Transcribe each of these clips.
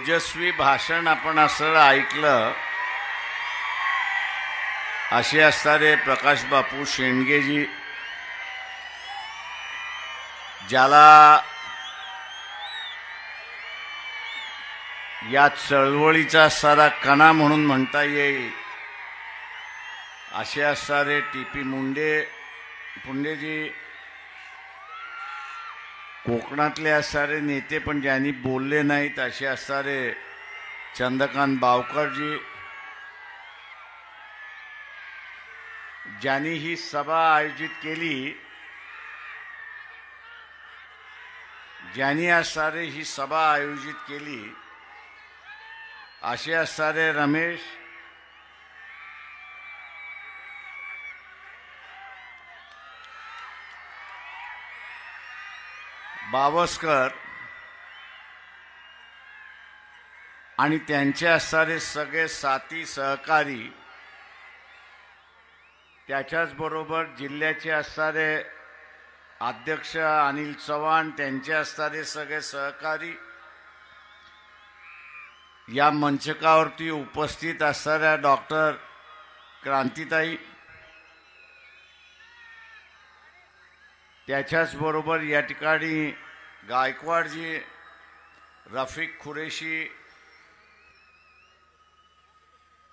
ओजस्वी भाषण आपण असं ऐकलं असे असणारे प्रकाश बापू शेंडगेजी, ज्याला या चळवळीचा सारा कणा म्हणून म्हणता येईल, असे असणारे टी.पी. पुंडेजी, कोकणातले असणारे नेते पण ज्यांनी बोलले नाहीत असे असणारे चंद्रकांत बावकरजी, ज्यांनी ही सभा आयोजित केली, असे असणारे रमेश बावस्कर आणि त्यांचे असणारे सगळे साथी सहकारी, त्याच्याचबरोबर जिल्ह्याचे असणारे अध्यक्ष अनिल चव्हाण, त्यांचे असणारे सगळे सहकारी, या मंचकावरती उपस्थित असणाऱ्या डॉक्टर क्रांतीताई, त्याच्याचबरोबर या ठिकाणी गायकवाडजी, रफिक खुरेशी,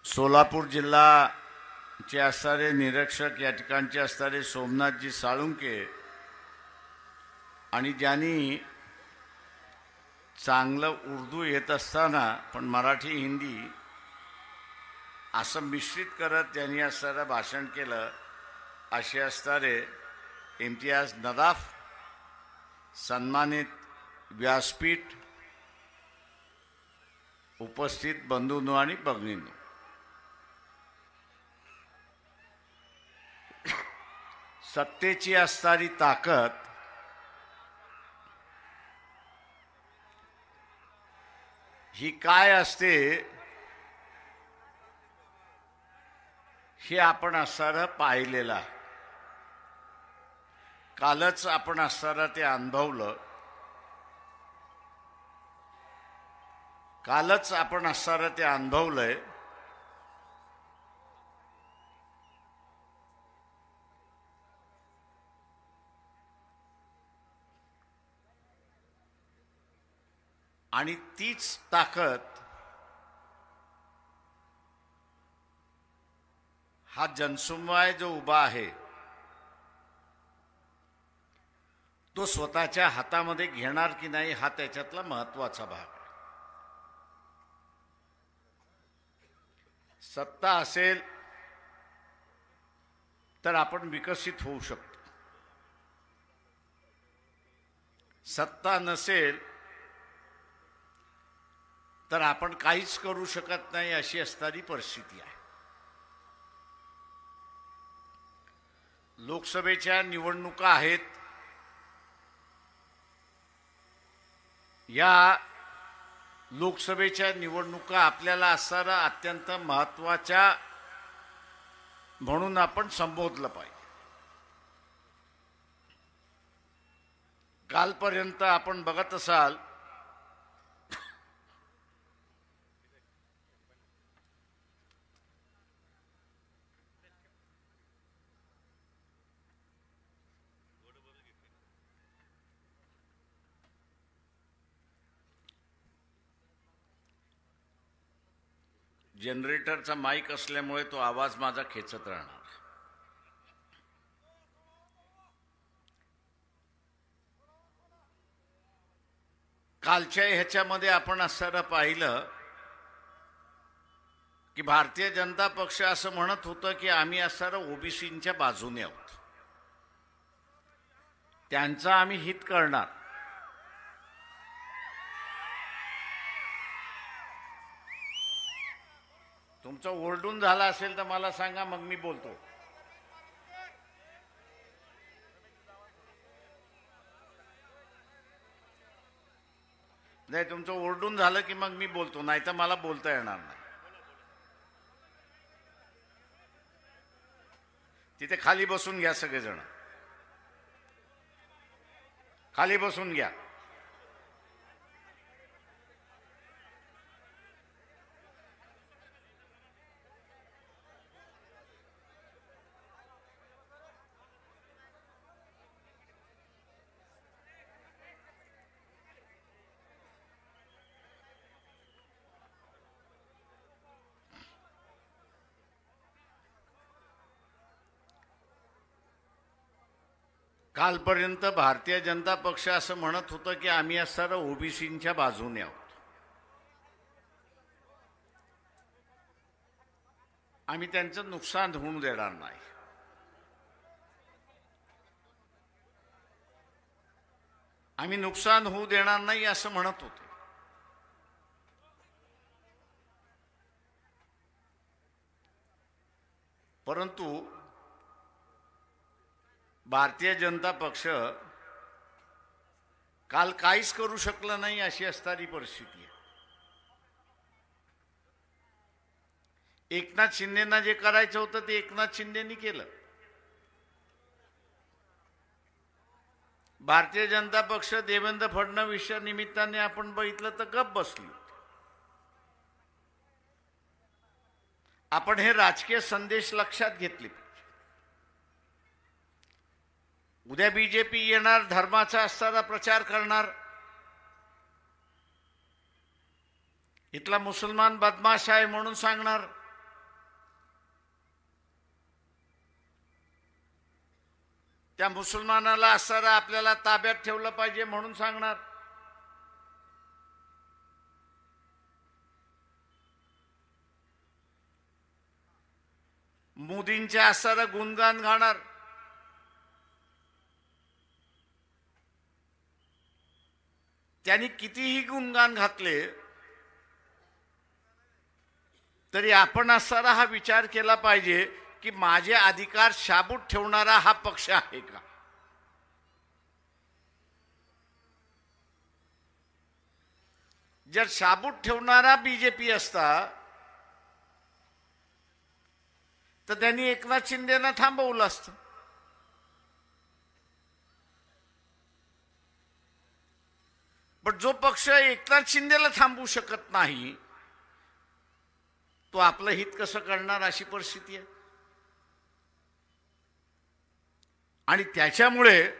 सोलापूर जिल्हाचे असणारे निरीक्षक या ठिकाणचे असणारे सोमनाथजी साळुंके, आणि ज्यांनी चांगलं उर्दू येत असताना पण मराठी हिंदी असं मिश्रित करत त्यांनी असणारं भाषण केलं, असे असणारे इम्तियाज नदाफ, सन्मानित व्यासपीठ, उपस्थित बंधूंनो आणि भगिनींनो, सत्तेची असणारी ताकद ही काय असते हे आपण असणारं पाहिलेलं आहे. कालच आपण असणारं ते अनुभवलं, आणि तीच ताकद हा जनसमुदाय जो उभा आहे तो स्वतःच्या हातामध्ये घेणार की नाही हा त्याच्यातला महत्त्वाचा भाग आहे. सत्ता असेल तर आपण विकसित होऊ शकतो, सत्ता नसेल तर आपण काहीच करू शकत नाही, अशी असणारी परिस्थिती आहे. लोकसभेच्या निवडणुका आहेत. या लोकसभेच्या निवडणुका आपल्याला असणारा अत्यंत महत्त्वाच्या म्हणून आपण संबोधलं पाहिजे. कालपर्यंत आपण बघत असाल जनरेटरचा माईक असल्यामुळे तो आवाज माझा खेचत राहणार. कालच्या ह्याच्यामध्ये आपण असं पाहिलं की भारतीय जनता पक्ष असं म्हणत होतं की आम्ही असणारं ओबीसींच्या बाजूने आहोत, त्यांचं आम्ही हित करणार. तुमचं ओरडून झाला असेल तर मला सांगा, मग मी बोलतो. नाही, तुमचं ओरडून झालं की मग मी बोलतो, नाही तर मला बोलता येणार नाही. तिथे खाली बसून घ्या, सगळेजण खाली बसून घ्या. कालपर्यंत भारतीय जनता पक्ष असं म्हणत होतं की आम्ही असणारा ओबीसींच्या बाजूने आहोत. आम्ही त्यांचं नुकसान होऊ देणार नाही. आम्ही नुकसान होऊ देणार नाही असं म्हणत होते. परंतु भारतीय जनता पक्ष काल काहीच करू शकलं नाही अशी असणारी परिस्थिती आहे. एकनाथ शिंदेना जे करायचं होतं ते एकनाथ शिंदेनी केलं. भारतीय जनता पक्ष देवेंद्र फडणवीसच्या निमित्ताने आपण बघितलं तर गप्प बसली. आपण हे राजकीय संदेश लक्षात घेतले. उद्या बीजेपी येणार, धर्माचा असणारा प्रचार करणार, इथला मुसलमान बदमाश आहे म्हणून सांगणार. त्या मुसलमानाला असणारा आपल्याला ताब्यात ठेवलं पाहिजे म्हणून सांगणार. मोदींच्या असणारा गुणगान गाणार. त्यांनी कितीही गुणगान घातले तरी आपण असणारा हा विचार केला पाहिजे की माझे अधिकार शाबूत ठेवणारा हा पक्ष आहे का. जर शाबूत ठेवणारा बीजेपी असता तर त्यांनी एकनाथ शिंदेना थांबवलं असतं. पण जो पक्ष एकनाथ शिंदेला थांबवू शकत नाही तो आपलं हित कसं करणार अशी परिस्थिती आहे. आणि त्याच्यामुळे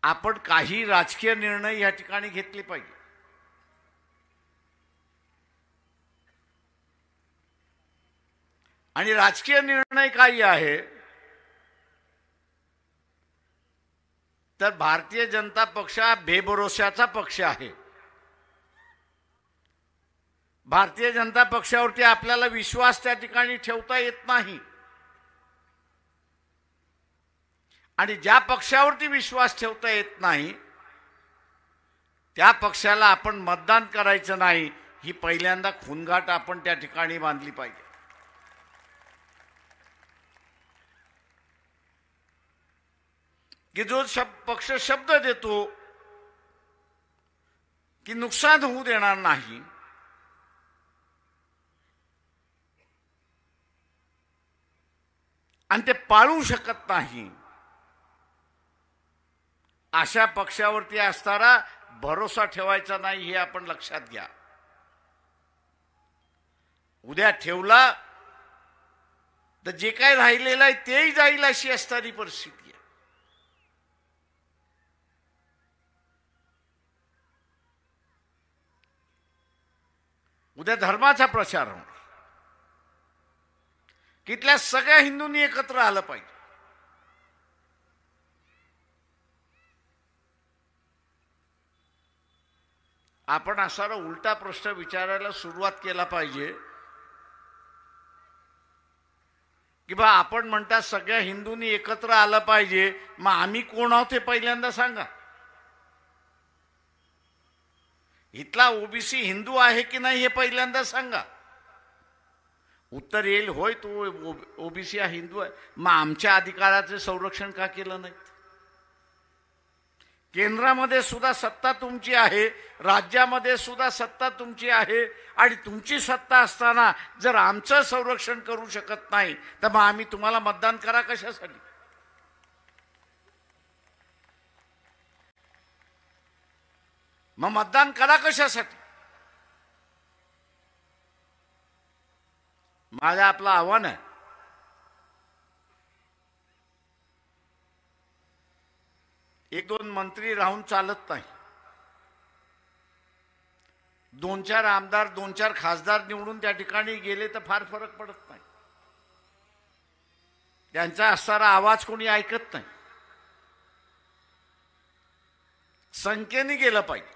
आपण काही राजकीय निर्णय या ठिकाणी घेतले पाहिजे. आणि राजकीय निर्णय काही आहे तर भारतीय जनता पक्ष हा बेभरोशाचा पक्ष आहे. भारतीय जनता पक्षावरती आपल्याला विश्वास त्या ठिकाणी ठेवता येत नाही. आणि ज्या पक्षावरती विश्वास ठेवता येत नाही त्या पक्षाला आपण मतदान करायचं नाही ही पहिल्यांदा खूनगाठ आपण त्या ठिकाणी बांधली पाहिजे. की जो पक्ष शब्द देतो की नुकसान होऊ देणार नाही, आणि ते पाळू शकत नाही, अशा पक्षावरती असणारा भरोसा ठेवायचा नाही हे आपण लक्षात घ्या. उद्या ठेवला तर जे काय राहिलेलं आहे तेही जाईल अशी असणारी परिस्थिती आहे. उद्या धर्माचा प्रचार होणार. तिथल्या सगळ्या हिंदूंनी एकत्र आलं पाहिजे. आपण असा उलटा प्रश्न विचारायला सुरुवात केला पाहिजे की बा आपण म्हणता सगळ्या हिंदूंनी एकत्र आलं पाहिजे, मग आम्ही कोण आहोत हे पहिल्यांदा सांगा. इथला ओबीसी हिंदू आहे की नाही हे पहिल्यांदा सांगा. उत्तर येईल होय तो ओबीसी हा हिंदू आहे, मग आमच्या अधिकाराचे संरक्षण का केलं नाही. केंद्रामध्ये सुद्धा सत्ता तुमची आहे, राज्यामध्ये सुद्धा सत्ता तुमची आहे, आणि तुमची सत्ता असताना जर आमचं संरक्षण करू शकत नाही तर मग आम्ही तुम्हाला मतदान करा कशासाठी. मग मतदान करा कशासाठी. माझं आपलं आव्हान आहे, एक दोन मंत्री राहून चालत नाही. 2-4 आमदार 2-4 खासदार निवडून त्या ठिकाणी गेले तर फार फरक पडत नाही. त्यांचा असणारा आवाज कोणी ऐकत नाही. संख्येने गेलं पाहिजे.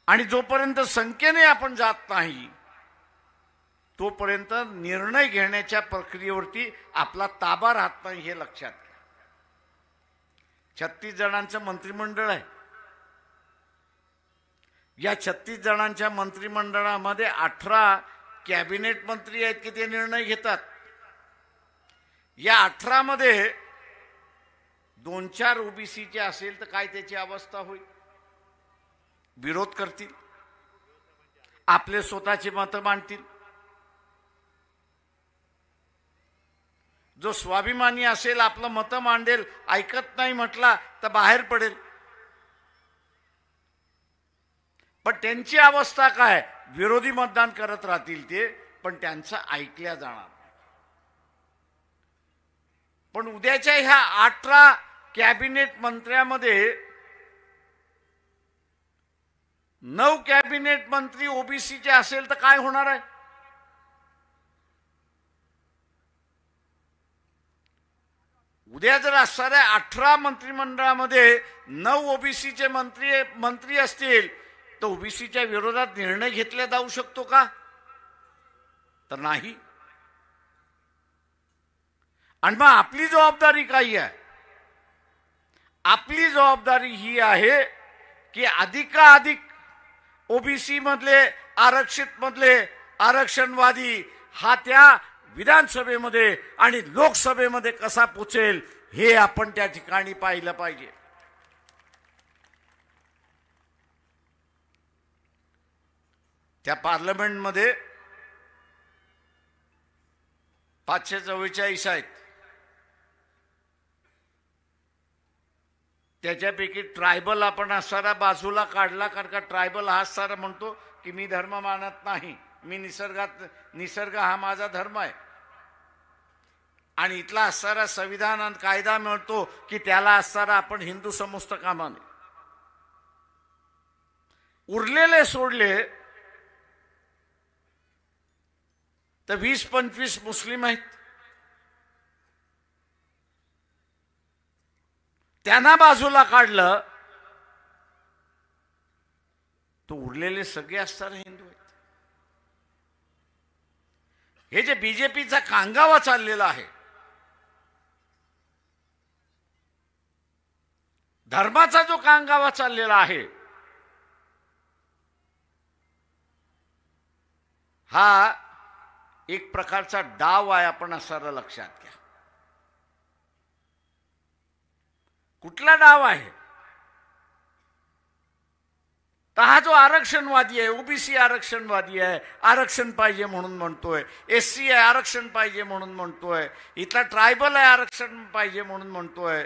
आणि जोपर्यंत संख्येने आपण जात नाही तोपर्यंत निर्णय घेण्याच्या प्रक्रियेवरती आपला ताबा राहत नाही, हे लक्षात घ्या. 36 जणांचं मंत्रिमंडळ आहे. या 36 जणांच्या मंत्रिमंडळामध्ये 18 कॅबिनेट मंत्री आहेत की ते निर्णय घेतात. या 18 मध्ये 2-4 ओबीसीचे असेल तर काय त्याची अवस्था होईल? विरोध करतील, आपले स्वतःचे मत मांडतील. जो स्वाभिमानी असेल, आपलं मत मांडेल, ऐकत नाही म्हटला तर बाहेर पडेल. पण त्यांची अवस्था काय? विरोधी मतदान करत राहतील ते, पण त्यांचं ऐकल्या जाणार. पण उद्याच्या ह्या 18 कॅबिनेट मंत्र्यामध्ये 9 कॅबिनेट मंत्री ओबीसीचे असेल तर काय होणार आहे? उद्या जर असणाऱ्या 18 मंत्रिमंडळामध्ये 9 ओबीसीचे मंत्री असतील तर ओबीसीच्या विरोधात निर्णय घेतला जाऊ शकतो का? तर नाही. आणि मग आपली जबाबदारी काय आहे? आपली जबाबदारी ही आहे की अधिकाधिक ओबीसी मधले, आरक्षित मधले आरक्षणवादी हा त्या विधानसभेमध्ये आणि लोकसभेमध्ये कसा पोचेल हे आपण त्या ठिकाणी पाहिलं पाहिजे. त्या पार्लमेंटमध्ये 544 आहेत. त्याच्यापैकी ट्रायबल आपण असणारा बाजूला काढला, कारण का ट्रायबल हा असणारा म्हणतो की मी धर्म मानत नाही, मी निसर्ग हा माझा धर्म आहे. आणि इथला असणारा संविधान आणि कायदा म्हणतो की त्याला असणारा आपण हिंदू समजतो कामा नये. उरलेले सोडले तर 20-25 मुस्लिम आहेत. त्यांना बाजूला काढलं तर उरलेले सगळे असणारे हिंदू आहेत. हे जे बीजेपीचा कांगावा चाललेला आहे, धर्माचा जो कांगावा चाललेला आहे, हा एक प्रकारचा डाव आहे. आपण असं लक्षात घ्या. कुठला डाव आहे? तर हा जो आरक्षणवादी आहे, ओबीसी आरक्षणवादी आहे, आरक्षण पाहिजे म्हणून म्हणतोय, एससी आहे आरक्षण पाहिजे म्हणून म्हणतोय, इथला ट्रायबल आहे आरक्षण पाहिजे म्हणून म्हणतोय.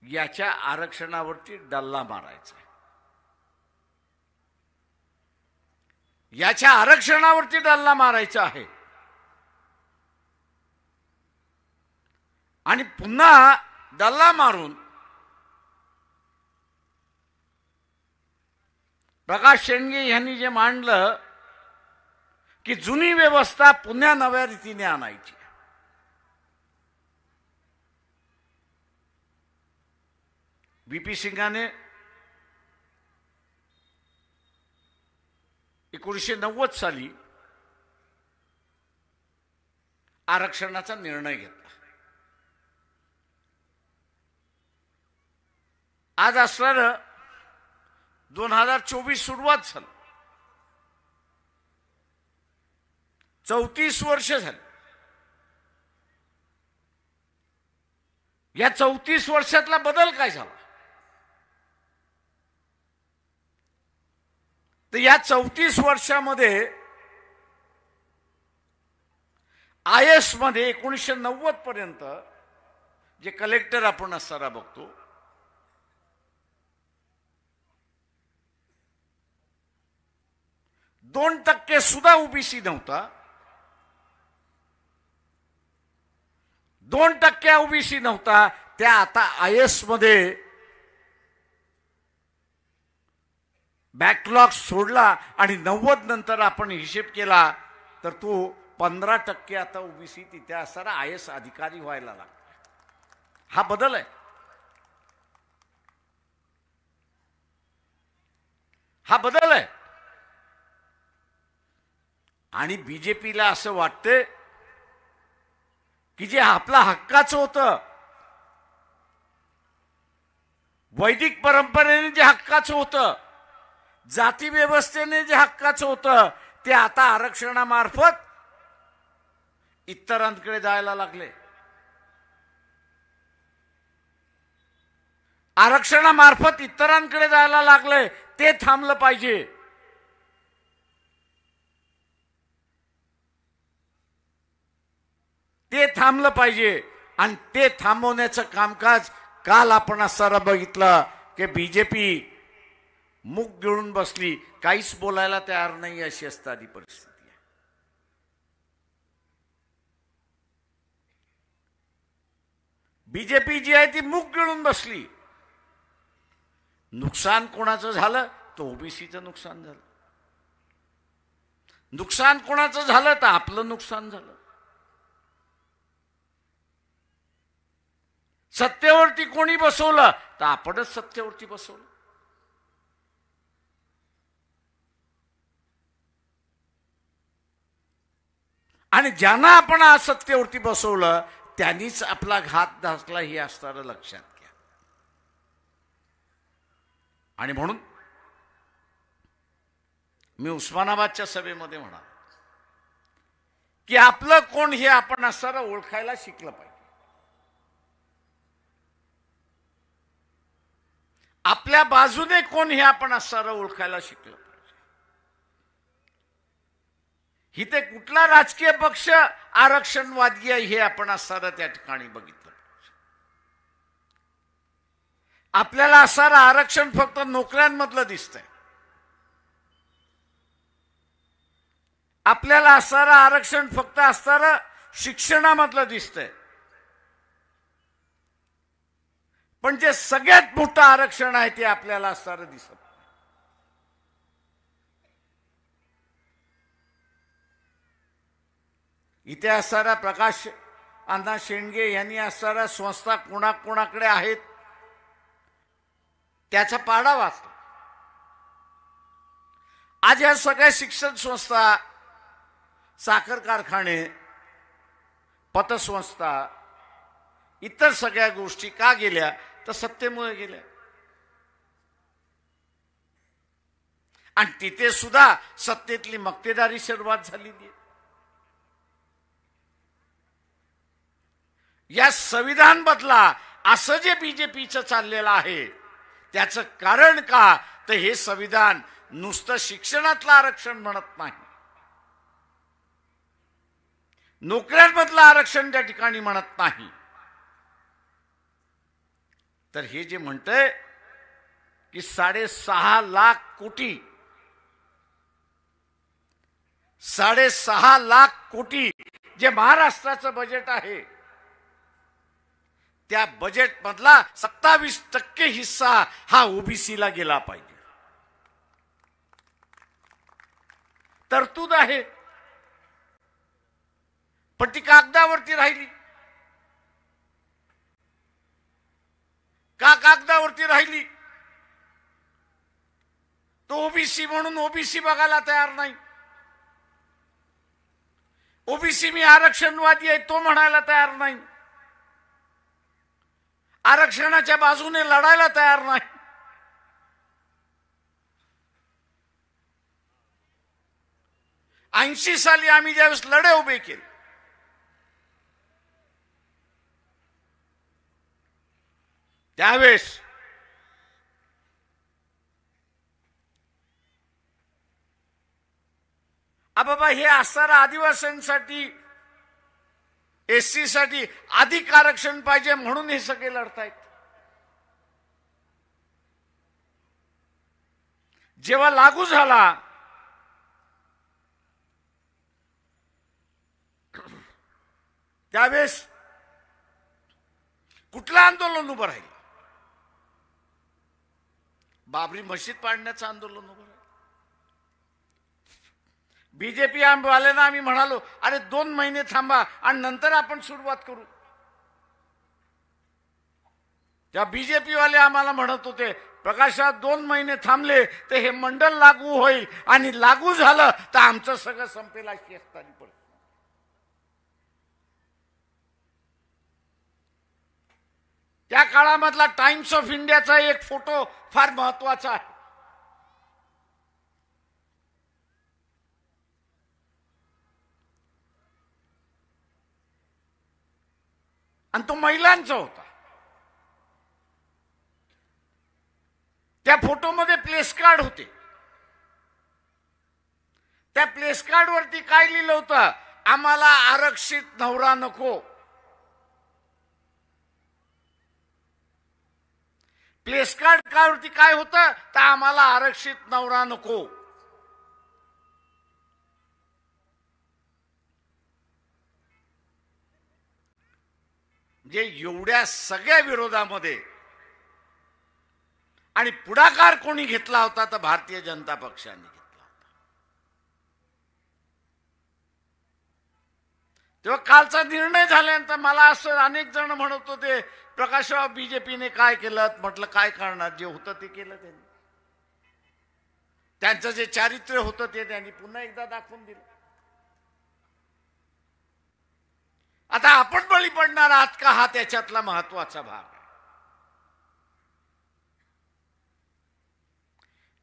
याच्या आरक्षणावरती डल्ला मारायचा. याच्या आरक्षणावरती डल्ला मारायचा आहे. आणि पुन्हा डल्ला मारून प्रकाश शेंडगे यांनी जे मांडलं की जुनी व्यवस्था पुन्हा नव्या रीतीने आणायची. बीपी सिंगाने 1990 साली आरक्षणाचा निर्णय घेतला. आज असणारं 2024 सुरुवात झाली, 34 वर्ष झाली. या 34 वर्षातला बदल काय झाला? तर या 34 वर्षामध्ये IAS मध्ये 1990 पर्यंत जे कलेक्टर आपण असताना बघतो, 2% सुद्धा ओबीसी नव्हता. 2% ओबीसी नव्हता. त्या आता IAS मध्ये बॅकलॉग सोडला आणि 90 नंतर आपण हिशेब केला तर तो 15% आता ओबीसी तिथे असणारा IAS अधिकारी व्हायला लागला. हा बदल आहे. हा बदल आहे. आणि बीजेपीला असं वाटतं की जे आपला हक्काचं होतं, वैदिक परंपरेने जे हक्काचं होतं, जाती व्यवस्थेने जे हक्काचं होतं, ते आता आरक्षणामार्फत इतरांकडे जायला लागले. आरक्षणामार्फत इतरांकडे जायला लागले. ते थांबलं पाहिजे. ते थांबलं पाहिजे. आणि ते थांबवण्याचं कामकाज काल आपण असताना बघितलं की बीजेपी मुख गिळून बसली, काहीच बोलायला तयार नाही, अशी असणारी परिस्थिती आहे. बीजेपी जी आहे ती मुख गिळून बसली. नुकसान कोणाचं झालं तर ओबीसीचं नुकसान झालं. नुकसान कोणाचं झालं तर आपलं नुकसान झालं. सत्तेवरती कोणी बसवलं तर आपणच सत्तेवरती बसवलं. आणि ज्यांना आपण आज सत्तेवरती बसवलं त्यांनीच आपला घात घातला, हे असणारं लक्षात घ्या. आणि म्हणून मी उस्मानाबादच्या सभेमध्ये म्हणालो की आपलं कोण हे आपण असणारं ओळखायला शिकलं पाहिजे. आपल्या बाजूने कोण हे आपण असणारं ओळखायला शिकलं पाहिजे. इथे कुठला राजकीय पक्ष आरक्षणवादी आहे हे आपण असणारं त्या ठिकाणी बघितलं पाहिजे. आपल्याला असणारं आरक्षण फक्त नोकऱ्यांमधलं दिसतंय. आपल्याला असणारं आरक्षण फक्त असणारं शिक्षणामधलं दिसतंय. पण जे सगळ्यात मोठं आरक्षण आहे ते आपल्याला असणारं दिसत नाही. इथे असणारा प्रकाश अण्णा शेंडगे यांनी असणाऱ्या संस्था कोणाकोणाकडे आहेत त्याचा पाढा वाचला. आज या सगळ्या शिक्षण संस्था, साखर कारखाने, पतसंस्था, इतर सगळ्या गोष्टी का गेल्या तर सत्तेमुळे गेल्या. आणि तिथे सुद्धा सत्तेतली मक्तेदारी सुरुवात झालेली आहे. या संविधान बदला असं जे बीजेपीचं चाललेलं आहे त्याचं कारण का तर हे संविधान नुसतं शिक्षणातलं आरक्षण म्हणत नाही, नोकऱ्यांमधलं आरक्षण त्या ठिकाणी म्हणत नाही, तर हे जे म्हणतंय की 6.5 लाख कोटी 6.5 लाख कोटी जे महाराष्ट्राचं बजेट आहे त्या बजेट मधला 27% हिस्सा हा ओबीसीला गेला पाहिजे. तरतूद आहे पण ती कागदावरती राहिली. का कागदावरती राहिली? तो ओबीसी म्हणून ओबीसी बघायला तयार नाही. ओबीसी मी आरक्षणवादी आहे तो म्हणायला तयार नाही. आरक्षणाच्या बाजूने लढायला तयार नाही. 80 साली आम्ही ज्यावेळेस लढे उभे केले त्यावेळेस बाबा हे असणारा आदिवासींसाठी एससी साठी अधिक आरक्षण पाहिजे म्हणून हे सगळे लढतायत. जेव्हा लागू झाला त्यावेळेस कुठलं आंदोलन उभं राहिलं? बाबरी मशीद पाडण्याचं आंदोलन उभं राहिलं. बीजेपी वाल्यांना आम्ही म्हणालो, अरे 2 महिने थांबा आणि नंतर आपण सुरुवात करू. त्या बीजेपी वाले आम्हाला म्हणत होते, प्रकाशात 2 महिने थांबले तर हे मंडळ लागू होईल आणि लागू झालं तर आमचं सगळं संपेल अशी असताना पडत. त्या काळामधला टाइम्स ऑफ इंडियाचा एक फोटो फार महत्वाचा आहे. आणि तो महिलांचा होता. त्या फोटोमध्ये प्लेस कार्ड होते. त्या प्लेस कार्ड वरती काय लिहिलं होतं, आम्हाला आरक्षित नवरा नको. प्लेस कार्ड वरती काय होतं, तर आम्हाला आरक्षित नवरा नको. जे एवढ्या सगळ्या विरोधामध्ये आणि पुढाकार कोणी घेतला होता, तर भारतीय जनता पक्षाने घेतला होता. तेव्हा कालचा निर्णय झाल्यानंतर मला असं अनेक जण म्हणत होते, प्रकाशराव बीजेपीने काय केलं. म्हटलं काय करणार, जे होतं ते केलं त्यांनी. त्यांचं जे चारित्र्य होतं ते त्यांनी पुन्हा एकदा दाखवून दिलं. आता आपण बळी पडणार आहात का, हा त्याच्यातला महत्वाचा भाग आहे.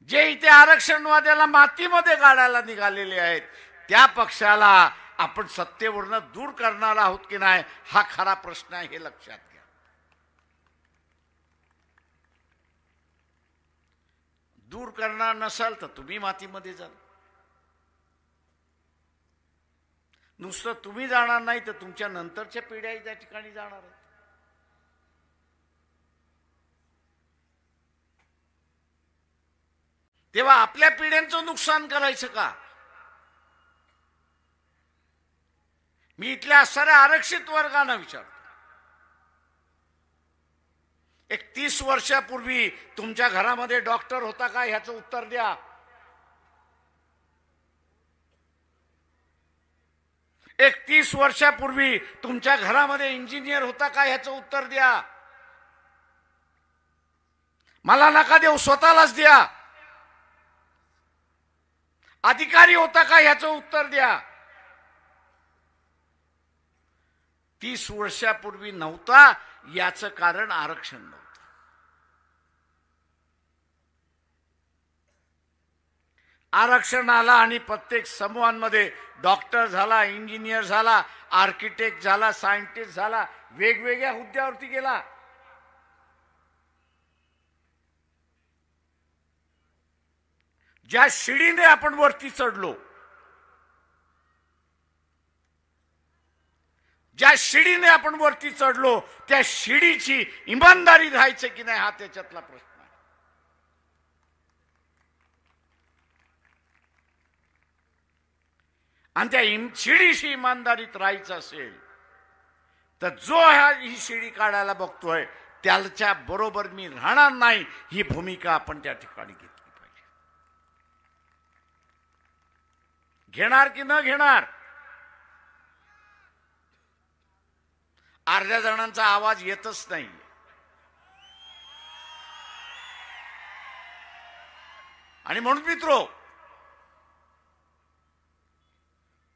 जे इथे आरक्षणवाद्याला मातीमध्ये गाडायला निघालेले आहेत, त्या पक्षाला आपण सत्तेवरनं दूर करणार आहोत की नाही, हा खरा प्रश्न आहे, हे लक्षात घ्या. दूर करणार नसाल तर तुम्ही मातीमध्ये जाल. नुसतं तुम्ही जाणार नाही तर तुमच्या नंतरच्या पिढ्याही त्या ठिकाणी जाणार आहेत. तेव्हा आपल्या पिढ्यांचं नुकसान करायचं का. मी इथल्या साऱ्या आरक्षित वर्गांना विचारतो, एक 30 वर्षापूर्वी तुमच्या घरामध्ये डॉक्टर होता का, ह्याचं उत्तर द्या. एक 30 वर्षापूर्वी तुमच्या घरामध्ये इंजिनियर होता का, ह्याचं उत्तर द्या. मला नका देऊ, स्वतःलाच द्या. अधिकारी होता का, ह्याचं उत्तर द्या. 30 वर्षापूर्वी नव्हता, याचं कारण आरक्षण नव्हतं. आरक्षण आला आणि प्रत्येक समूहांमध्ये डॉक्टर झाला, इंजिनियर झाला, आर्किटेक्ट झाला, सायंटिस्ट झाला, वेगवेगळ्या हुद्द्यावरती गेला. ज्या शिडीने आपण वरती चढलो, ज्या शिडीने आपण वरती चढलो, त्या शिडीची इमानदारी राहायचं की नाही, हा त्याच्यातला प्रश्न आहे. आणि त्या शिडीशी इमानदारीत राहायचं असेल तर जो ही शिडी काढायला बघतोय त्याच्या बरोबर मी राहणार नाही, ही भूमिका आपण त्या ठिकाणी घेतली पाहिजे. घेणार की न घेणार. अर्ध्या जणांचा आवाज येतच नाही. आणि म्हणून मित्रो,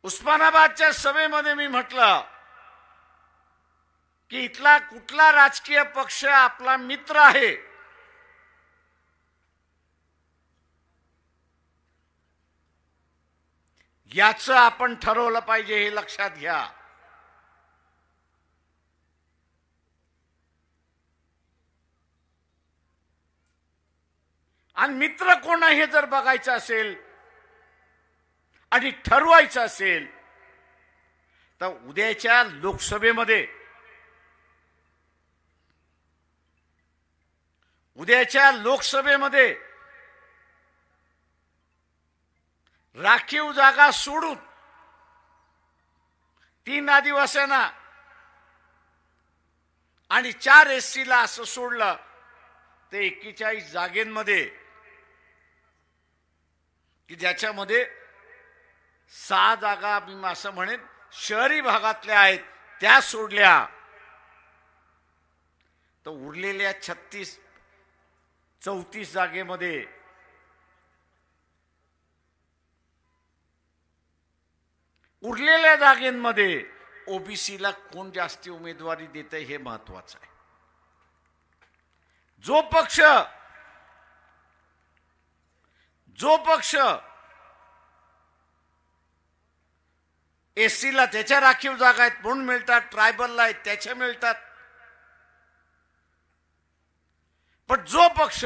उस्मानाबादच्या सभेमध्ये मी म्हटलं की इथला कुठला राजकीय पक्ष आपला मित्र आहे, याचं आपण ठरवलं पाहिजे, हे लक्षात घ्या. आणि मित्र कोण आहे हे जर बघायचं असेल आणि ठरवायचं असेल तर उद्याच्या लोकसभेमध्ये राखीव जागा सोडून 3 आदिवासींना आणि 4 एससीला असं सोडलं ते 41 जागेंमध्ये की ज्याच्यामध्ये 6 जागा मी असं म्हणेन शहरी भागातल्या आहेत त्या सोडल्या तर उरलेल्या 34 जागेमध्ये उरलेल्या जागेमध्ये ओबीसीला कोण जास्ती उमेदवारी देते हे महत्वाचं आहे. जो पक्ष एससीला त्याच्या राखीव जागा आहेत म्हणून मिळतात, ट्रायबलला आहेत त्याच्या मिळतात, पण जो पक्ष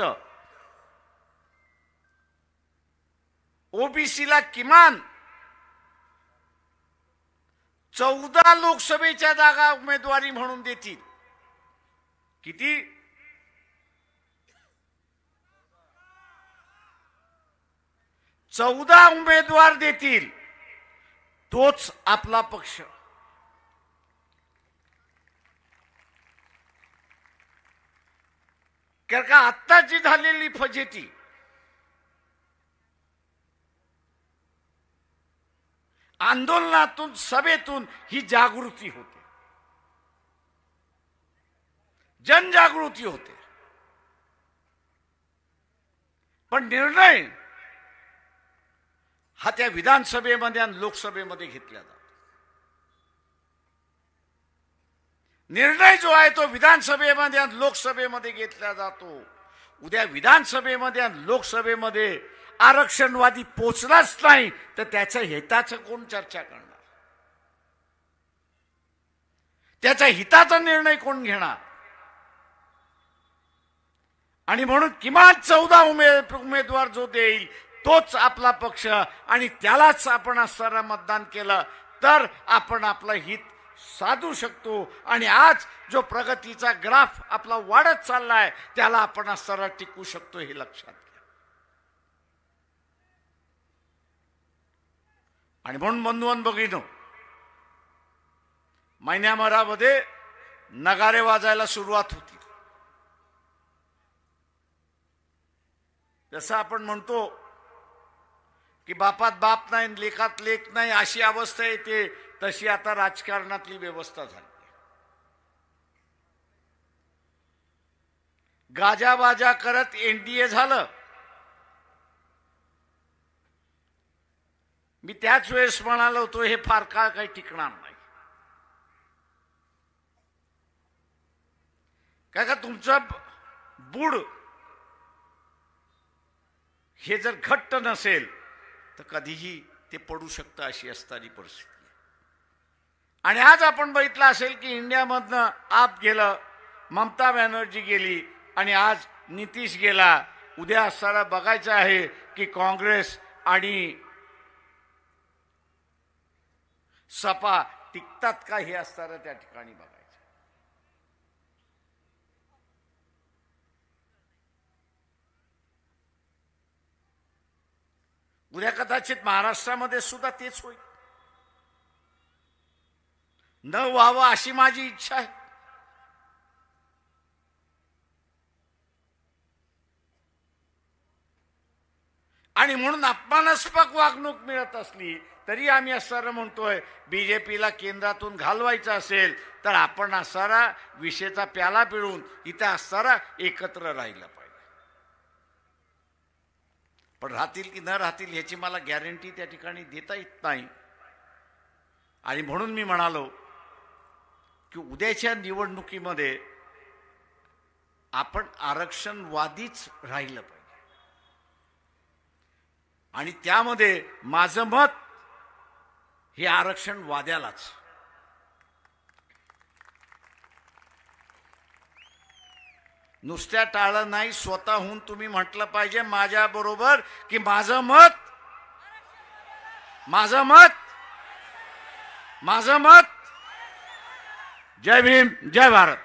ओबीसीला किमान 14 लोकसभेच्या जागा उमेदवारी म्हणून देतील, किती 14 उमेदवार देतील तोच आपला पक्ष. कारण का आत्ताची झालेली फजिती आंदोलनातून सभेतून ही जागृती होते, जनजागृती होते, पण निर्णय हा त्या विधानसभेमध्ये आणि लोकसभेमध्ये घेतला जातो. निर्णय जो आहे तो विधानसभेमध्ये आणि लोकसभेमध्ये घेतला जातो. उद्या विधानसभेमध्ये आणि लोकसभेमध्ये आरक्षणवादी पोचलाच नाही तर त्याच्या हिताचं कोण चर्चा करणार, त्याच्या हिताचा निर्णय कोण घेणार. आणि म्हणून किमान 14 उमेदवार जो देईल तोच आपला पक्ष आणि त्यालाच आपण असणारा मतदान केलं तर आपण आपलं हित साधू शकतो. आणि आज जो प्रगतीचा ग्राफ आपला वाढत चाललाय त्याला आपण असणारा टिकू शकतो हे लक्षात घ्या. आणि म्हणून बंधुवन भगिनींनो, महिन्याभरामध्ये नगारे वाजायला सुरुवात होती. जसं आपण म्हणतो की बापात बाप नाही लेखात लेख नाही अशी अवस्था येते, तशी आता राजकारणातली व्यवस्था झाली. गाजाबाजा करत एनडीए झालं. मी त्याच वेळेस म्हणालो होतो हे फार काळ काही टिकणार नाही. काय का तुमचं बुड हे जर घट्ट नसेल तर कधीही ते पडू शकतं अशी असणारी परिस्थिती. आणि आज आपण बघितलं असेल की इंडियामधनं आप गेलं, ममता बॅनर्जी गेली आणि आज नितीश गेला. उद्या असणारा बघायचं आहे की काँग्रेस आणि सपा टिकतात का हे असणारं त्या ठिकाणी बघायचं. उद्या कदाचित महाराष्ट्रामध्ये सुद्धा तेच होईल. न व्हावं अशी माझी इच्छा आहे. आणि म्हणून अपमानास्पद वागणूक मिळत असली तरी आम्ही असणारं म्हणतोय बीजेपीला केंद्रातून घालवायचं असेल तर आपण असणारा विषयाचा प्याला पिळून इथे असणारा एकत्र राहिलं पाहिजे. पण राहतील की न राहतील याची मला गॅरंटी त्या ठिकाणी देता येत नाही. आणि म्हणून मी म्हणालो की उद्याच्या निवडणुकीमध्ये आपण आरक्षणवादीच राहिलं पाहिजे. आणि त्यामध्ये माझं मत हे आरक्षणवाद्यालाच. नुसत्या टाळं नाही, स्वतःहून तुम्ही म्हटलं पाहिजे माझ्या बरोबर की माझं मत माझं मत माझं मत. जय भीम, जय भारत.